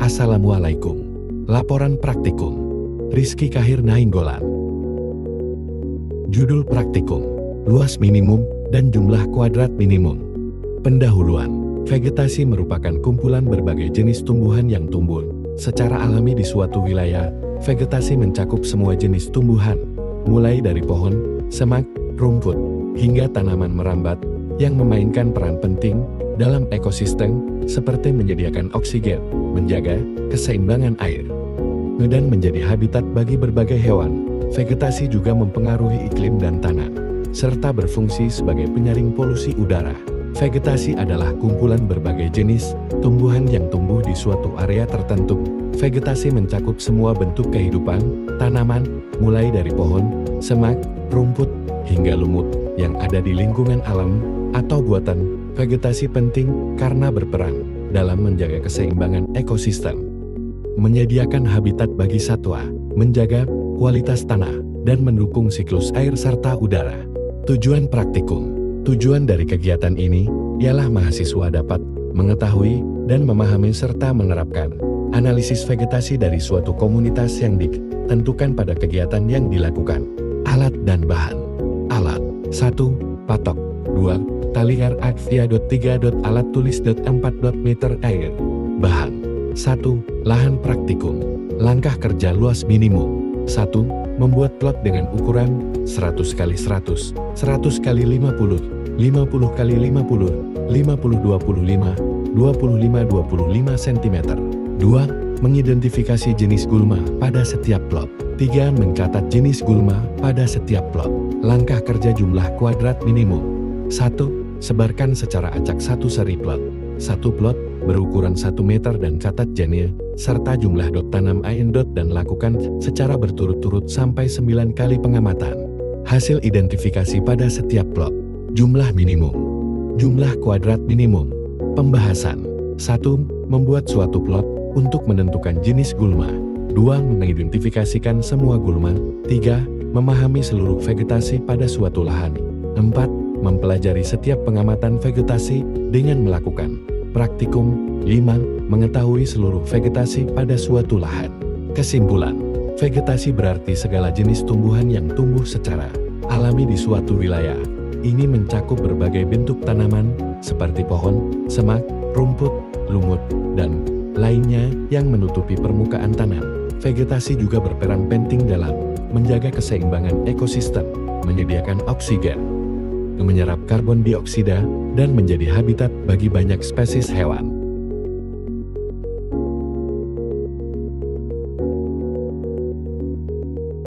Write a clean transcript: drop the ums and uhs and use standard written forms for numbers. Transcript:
Assalamualaikum. Laporan praktikum. Rizky Kahir Nainggolan. Judul praktikum: luas minimum dan jumlah kuadrat minimum. Pendahuluan. Vegetasi merupakan kumpulan berbagai jenis tumbuhan yang tumbuh secara alami di suatu wilayah. Vegetasi mencakup semua jenis tumbuhan, mulai dari pohon, semak, rumput, hingga tanaman merambat, yang memainkan peran penting dalam ekosistem, seperti menyediakan oksigen, menjaga keseimbangan air, dan menjadi habitat bagi berbagai hewan. Vegetasi juga mempengaruhi iklim dan tanah, serta berfungsi sebagai penyaring polusi udara. Vegetasi adalah kumpulan berbagai jenis tumbuhan yang tumbuh di suatu area tertentu. Vegetasi mencakup semua bentuk kehidupan, tanaman, mulai dari pohon, semak, rumput, hingga lumut, yang ada di lingkungan alam atau buatan. Vegetasi penting karena berperan dalam menjaga keseimbangan ekosistem, menyediakan habitat bagi satwa, menjaga kualitas tanah, dan mendukung siklus air serta udara. Tujuan praktikum. Tujuan dari kegiatan ini ialah mahasiswa dapat mengetahui dan memahami serta menerapkan analisis vegetasi dari suatu komunitas yang ditentukan pada kegiatan yang dilakukan. Alat dan bahan. Alat. 1. Patok. 2. Tali RAK 3. Alat tulis 4. Meter air. Bahan. 1. Lahan praktikum. Langkah kerja luas minimum. 1. Membuat plot dengan ukuran 100 x 100, 100 x 50, 50 x 50, 50 25, 25 cm. 2. Mengidentifikasi jenis gulma pada setiap plot. 3. Mencatat jenis gulma pada setiap plot. Langkah kerja jumlah kuadrat minimum. 1. Sebarkan secara acak satu seri plot. Satu plot berukuran 1 meter dan catat jenis serta jumlah dot tanam dan lakukan secara berturut-turut sampai 9 kali pengamatan. Hasil identifikasi pada setiap plot. Jumlah minimum. Jumlah kuadrat minimum. Pembahasan. 1. Membuat suatu plot untuk menentukan jenis gulma. 2. Mengidentifikasikan semua gulma. 3. Memahami seluruh vegetasi pada suatu lahan. 4. Mempelajari setiap pengamatan vegetasi dengan melakukan praktikum. 5. Mengetahui seluruh vegetasi pada suatu lahan. Kesimpulan. Vegetasi berarti segala jenis tumbuhan yang tumbuh secara alami di suatu wilayah. Ini mencakup berbagai bentuk tanaman, seperti pohon, semak, rumput, lumut, dan lainnya yang menutupi permukaan tanah. Vegetasi juga berperan penting dalam menjaga keseimbangan ekosistem, menyediakan oksigen, menyerap karbon dioksida, dan menjadi habitat bagi banyak spesies hewan.